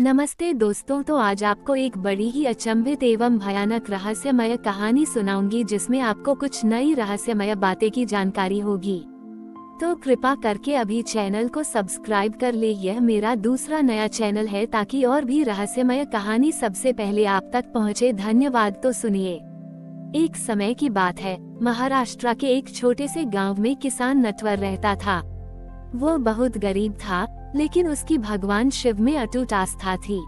नमस्ते दोस्तों, तो आज आपको एक बड़ी ही अचंभित एवं भयानक रहस्यमय कहानी सुनाऊंगी जिसमें आपको कुछ नई रहस्यमय बातें की जानकारी होगी। तो कृपा करके अभी चैनल को सब्सक्राइब कर ले। यह मेरा दूसरा नया चैनल है ताकि और भी रहस्यमय कहानी सबसे पहले आप तक पहुंचे। धन्यवाद। तो सुनिए। एक समय की बात है, महाराष्ट्र के एक छोटे से गांव में किसान नटवर रहता था। वो बहुत गरीब था, लेकिन उसकी भगवान शिव में अटूट आस्था थी।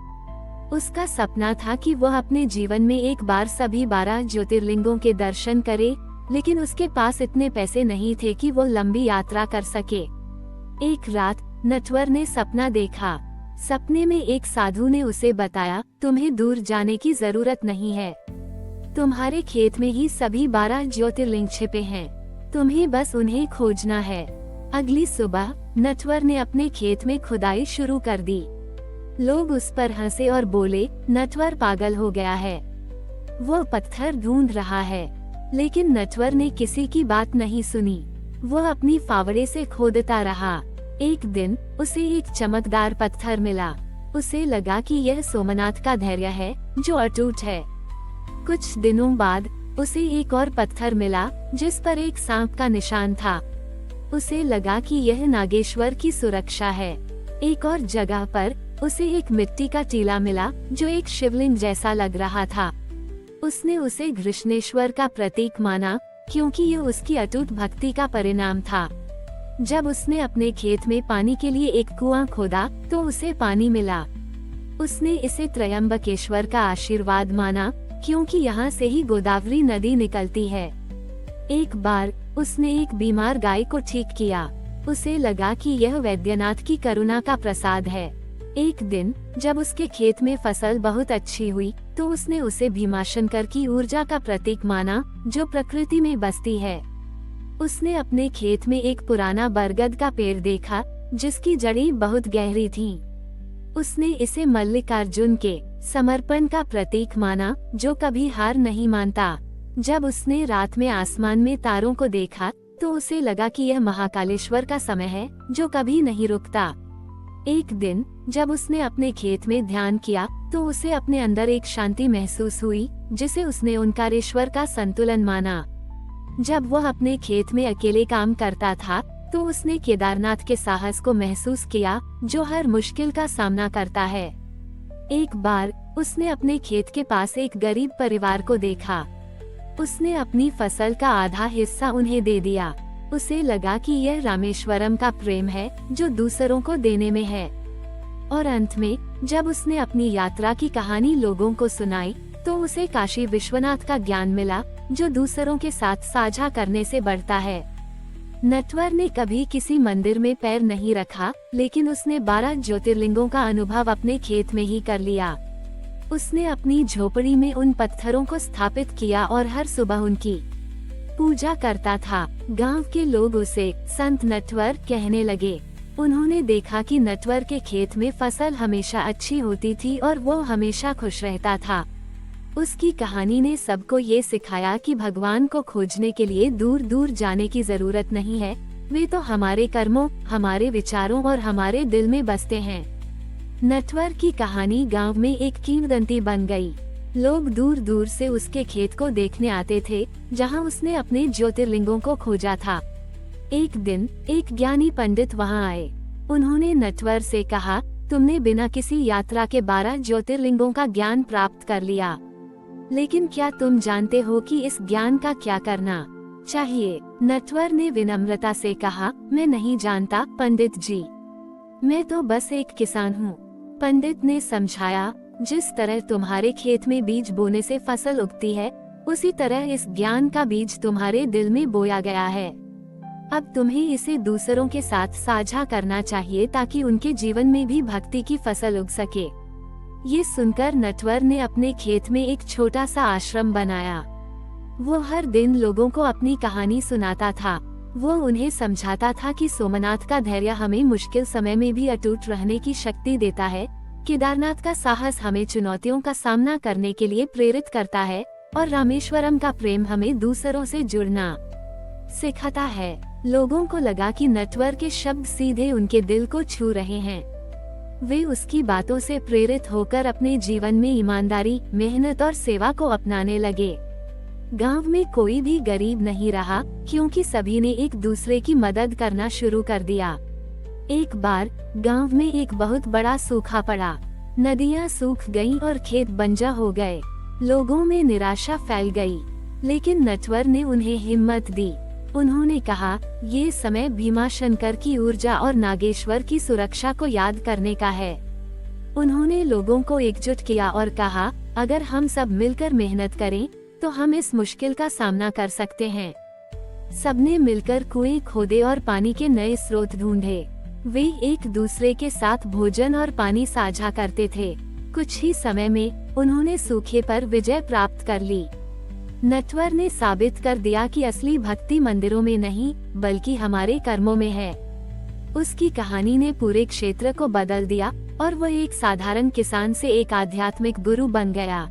उसका सपना था कि वह अपने जीवन में एक बार सभी 12 ज्योतिर्लिंगों के दर्शन करे, लेकिन उसके पास इतने पैसे नहीं थे कि वो लंबी यात्रा कर सके। एक रात नटवर ने सपना देखा। सपने में एक साधु ने उसे बताया, तुम्हें दूर जाने की जरूरत नहीं है, तुम्हारे खेत में ही सभी 12 ज्योतिर्लिंग छिपे हैं, तुम्हें बस उन्हें खोजना है। अगली सुबह नटवर ने अपने खेत में खुदाई शुरू कर दी। लोग उस पर हंसे और बोले, नटवर पागल हो गया है, वो पत्थर ढूंढ रहा है। लेकिन नटवर ने किसी की बात नहीं सुनी। वह अपनी फावड़े से खोदता रहा। एक दिन उसे एक चमकदार पत्थर मिला। उसे लगा कि यह सोमनाथ का धैर्य है जो अटूट है। कुछ दिनों बाद उसे एक और पत्थर मिला जिस पर एक सांप का निशान था। उसे लगा कि यह नागेश्वर की सुरक्षा है। एक और जगह पर उसे एक मिट्टी का टीला मिला जो एक शिवलिंग जैसा लग रहा था। उसने उसे घृष्णेश्वर का प्रतीक माना, क्योंकि यह उसकी अटूट भक्ति का परिणाम था। जब उसने अपने खेत में पानी के लिए एक कुआं खोदा तो उसे पानी मिला। उसने इसे त्रयंबकेश्वर का आशीर्वाद माना, क्योंकि यहाँ से ही गोदावरी नदी निकलती है। एक बार उसने एक बीमार गाय को ठीक किया। उसे लगा कि यह वैद्यनाथ की करुणा का प्रसाद है। एक दिन जब उसके खेत में फसल बहुत अच्छी हुई तो उसने उसे भीमाशंकर की ऊर्जा का प्रतीक माना, जो प्रकृति में बसती है। उसने अपने खेत में एक पुराना बरगद का पेड़ देखा जिसकी जड़ें बहुत गहरी थीं। उसने इसे मल्लिकार्जुन के समर्पण का प्रतीक माना, जो कभी हार नहीं मानता। जब उसने रात में आसमान में तारों को देखा तो उसे लगा कि यह महाकालेश्वर का समय है जो कभी नहीं रुकता। एक दिन जब उसने अपने खेत में ध्यान किया तो उसे अपने अंदर एक शांति महसूस हुई, जिसे उसने ओंकारेश्वर का संतुलन माना। जब वह अपने खेत में अकेले काम करता था तो उसने केदारनाथ के साहस को महसूस किया, जो हर मुश्किल का सामना करता है। एक बार उसने अपने खेत के पास एक गरीब परिवार को देखा। उसने अपनी फसल का आधा हिस्सा उन्हें दे दिया। उसे लगा कि यह रामेश्वरम का प्रेम है जो दूसरों को देने में है। और अंत में जब उसने अपनी यात्रा की कहानी लोगों को सुनाई तो उसे काशी विश्वनाथ का ज्ञान मिला, जो दूसरों के साथ साझा करने से बढ़ता है। नटवर ने कभी किसी मंदिर में पैर नहीं रखा, लेकिन उसने 12 ज्योतिर्लिंगों का अनुभव अपने खेत में ही कर लिया। उसने अपनी झोपड़ी में उन पत्थरों को स्थापित किया और हर सुबह उनकी पूजा करता था। गांव के लोग उसे संत नटवर कहने लगे। उन्होंने देखा कि नटवर के खेत में फसल हमेशा अच्छी होती थी और वो हमेशा खुश रहता था। उसकी कहानी ने सबको ये सिखाया कि भगवान को खोजने के लिए दूर दूर जाने की जरूरत नहीं है, वे तो हमारे कर्मों, हमारे विचारों और हमारे दिल में बसते हैं। नटवर की कहानी गांव में एक किंवदंती बन गई। लोग दूर दूर से उसके खेत को देखने आते थे, जहां उसने अपने ज्योतिर्लिंगों को खोजा था। एक दिन एक ज्ञानी पंडित वहां आए। उन्होंने नटवर से कहा, तुमने बिना किसी यात्रा के 12 ज्योतिर्लिंगों का ज्ञान प्राप्त कर लिया, लेकिन क्या तुम जानते हो कि इस ज्ञान का क्या करना चाहिए? नटवर ने विनम्रता से कहा, मैं नहीं जानता पंडित जी, मैं तो बस एक किसान हूँ। पंडित ने समझाया, जिस तरह तुम्हारे खेत में बीज बोने से फसल उगती है, उसी तरह इस ज्ञान का बीज तुम्हारे दिल में बोया गया है। अब तुम्हें इसे दूसरों के साथ साझा करना चाहिए ताकि उनके जीवन में भी भक्ति की फसल उग सके। ये सुनकर नटवर ने अपने खेत में एक छोटा सा आश्रम बनाया। वो हर दिन लोगों को अपनी कहानी सुनाता था। वो उन्हें समझाता था कि सोमनाथ का धैर्य हमें मुश्किल समय में भी अटूट रहने की शक्ति देता है, केदारनाथ का साहस हमें चुनौतियों का सामना करने के लिए प्रेरित करता है, और रामेश्वरम का प्रेम हमें दूसरों से जुड़ना सिखाता है। लोगों को लगा कि नटवर के शब्द सीधे उनके दिल को छू रहे हैं। वे उसकी बातों से प्रेरित होकर अपने जीवन में ईमानदारी, मेहनत और सेवा को अपनाने लगे। गांव में कोई भी गरीब नहीं रहा, क्योंकि सभी ने एक दूसरे की मदद करना शुरू कर दिया। एक बार गांव में एक बहुत बड़ा सूखा पड़ा। नदियां सूख गईं और खेत बंजर हो गए। लोगों में निराशा फैल गई, लेकिन नटवर ने उन्हें हिम्मत दी। उन्होंने कहा, ये समय भीमाशंकर की ऊर्जा और नागेश्वर की सुरक्षा को याद करने का है। उन्होंने लोगों को एकजुट किया और कहा, अगर हम सब मिलकर मेहनत करें तो हम इस मुश्किल का सामना कर सकते हैं। सबने मिलकर कुएं खोदे और पानी के नए स्रोत ढूंढे। वे एक दूसरे के साथ भोजन और पानी साझा करते थे। कुछ ही समय में उन्होंने सूखे पर विजय प्राप्त कर ली। नटवर ने साबित कर दिया कि असली भक्ति मंदिरों में नहीं, बल्कि हमारे कर्मों में है। उसकी कहानी ने पूरे क्षेत्र को बदल दिया और वह एक साधारण किसान से एक आध्यात्मिक गुरु बन गया।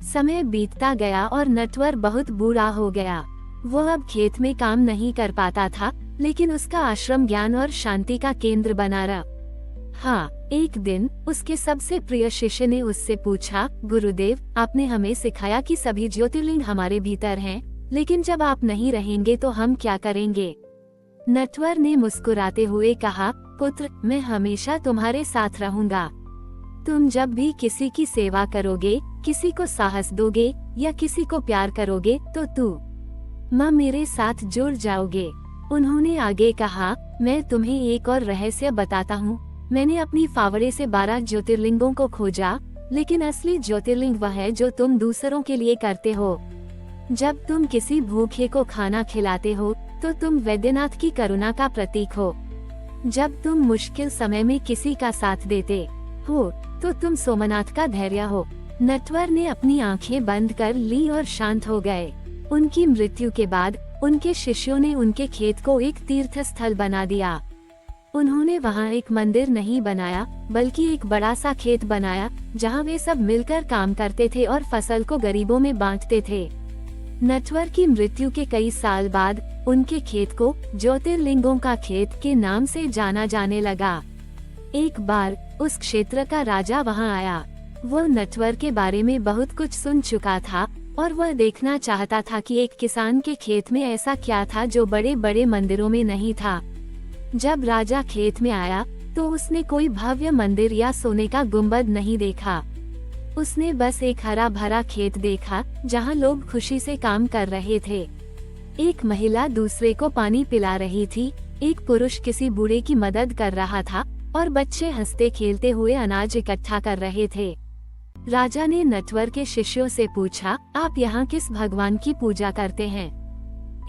समय बीतता गया और नटवर बहुत बूढ़ा हो गया। वह अब खेत में काम नहीं कर पाता था, लेकिन उसका आश्रम ज्ञान और शांति का केंद्र बना रहा। हाँ, एक दिन उसके सबसे प्रिय शिष्य ने उससे पूछा, गुरुदेव, आपने हमें सिखाया कि सभी ज्योतिर्लिंग हमारे भीतर हैं, लेकिन जब आप नहीं रहेंगे तो हम क्या करेंगे? नटवर ने मुस्कुराते हुए कहा, पुत्र, मैं हमेशा तुम्हारे साथ रहूंगा। तुम जब भी किसी की सेवा करोगे, किसी को साहस दोगे या किसी को प्यार करोगे तो तुम मेरे साथ जुड़ जाओगे। उन्होंने आगे कहा, मैं तुम्हें एक और रहस्य बताता हूँ। मैंने अपनी फावड़े से 12 ज्योतिर्लिंगों को खोजा, लेकिन असली ज्योतिर्लिंग वह है जो तुम दूसरों के लिए करते हो। जब तुम किसी भूखे को खाना खिलाते हो तो तुम वैद्यनाथ की करुणा का प्रतीक हो। जब तुम मुश्किल समय में किसी का साथ देते हो तो तुम सोमनाथ का धैर्य हो। नटवर ने अपनी आंखें बंद कर ली और शांत हो गए। उनकी मृत्यु के बाद उनके शिष्यों ने उनके खेत को एक तीर्थ स्थल बना दिया। उन्होंने वहाँ एक मंदिर नहीं बनाया, बल्कि एक बड़ा सा खेत बनाया, जहाँ वे सब मिलकर काम करते थे और फसल को गरीबों में बांटते थे। नटवर की मृत्यु के कई साल बाद उनके खेत को ज्योतिर्लिंगों का खेत के नाम से जाना जाने लगा। एक बार उस क्षेत्र का राजा वहाँ आया। वह नटवर के बारे में बहुत कुछ सुन चुका था और वह देखना चाहता था कि एक किसान के खेत में ऐसा क्या था जो बड़े बड़े मंदिरों में नहीं था। जब राजा खेत में आया तो उसने कोई भव्य मंदिर या सोने का गुंबद नहीं देखा। उसने बस एक हरा भरा खेत देखा, जहाँ लोग खुशी से काम कर रहे थे। एक महिला दूसरे को पानी पिला रही थी, एक पुरुष किसी बूढ़े की मदद कर रहा था और बच्चे हंसते खेलते हुए अनाज इकट्ठा कर रहे थे। राजा ने नटवर के शिष्यों से पूछा, आप यहाँ किस भगवान की पूजा करते हैं?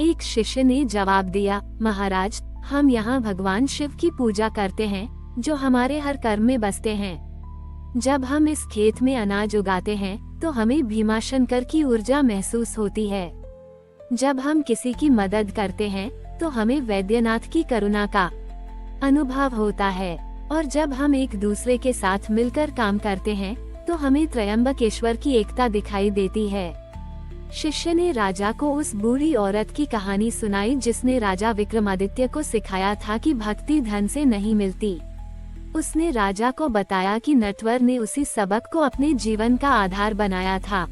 एक शिष्य ने जवाब दिया, महाराज, हम यहाँ भगवान शिव की पूजा करते हैं, जो हमारे हर कर्म में बसते हैं। जब हम इस खेत में अनाज उगाते हैं तो हमें भीमाशंकर की ऊर्जा महसूस होती है। जब हम किसी की मदद करते हैं तो हमें वैद्यनाथ की करुणा का अनुभव होता है, और जब हम एक दूसरे के साथ मिलकर काम करते हैं तो हमें त्रयंबकेश्वर की एकता दिखाई देती है। शिष्य ने राजा को उस बूढ़ी औरत की कहानी सुनाई जिसने राजा विक्रमादित्य को सिखाया था कि भक्ति धन से नहीं मिलती। उसने राजा को बताया कि नटवर ने उसी सबक को अपने जीवन का आधार बनाया था।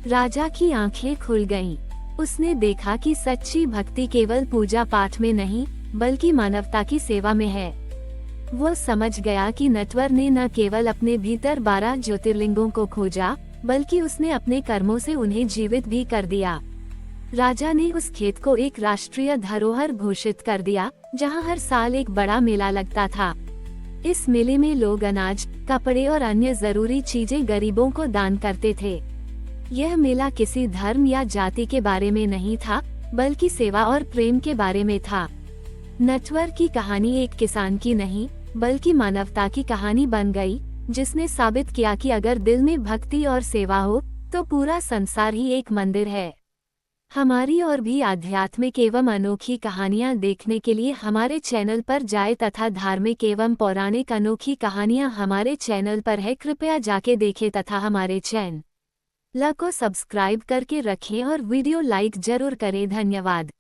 राजा की आंखें खुल गईं। उसने देखा कि सच्ची भक्ति केवल पूजा पाठ में नहीं, बल्कि मानवता की सेवा में है। वो समझ गया कि नटवर ने न केवल अपने भीतर 12 ज्योतिर्लिंगों को खोजा, बल्कि उसने अपने कर्मों से उन्हें जीवित भी कर दिया। राजा ने उस खेत को एक राष्ट्रीय धरोहर घोषित कर दिया, जहां हर साल एक बड़ा मेला लगता था। इस मेले में लोग अनाज, कपड़े और अन्य जरूरी चीजें गरीबों को दान करते थे। यह मेला किसी धर्म या जाति के बारे में नहीं था, बल्कि सेवा और प्रेम के बारे में था। नटवर की कहानी एक किसान की नहीं, बल्कि मानवता की कहानी बन गई, जिसने साबित किया कि अगर दिल में भक्ति और सेवा हो तो पूरा संसार ही एक मंदिर है। हमारी और भी आध्यात्मिक एवं अनोखी कहानियाँ देखने के लिए हमारे चैनल पर जाएं तथा धार्मिक एवं पौराणिक अनोखी कहानियाँ हमारे चैनल पर है, कृपया जाके देखें तथा हमारे चैनल को सब्सक्राइब करके रखें और वीडियो लाइक जरूर करें। धन्यवाद।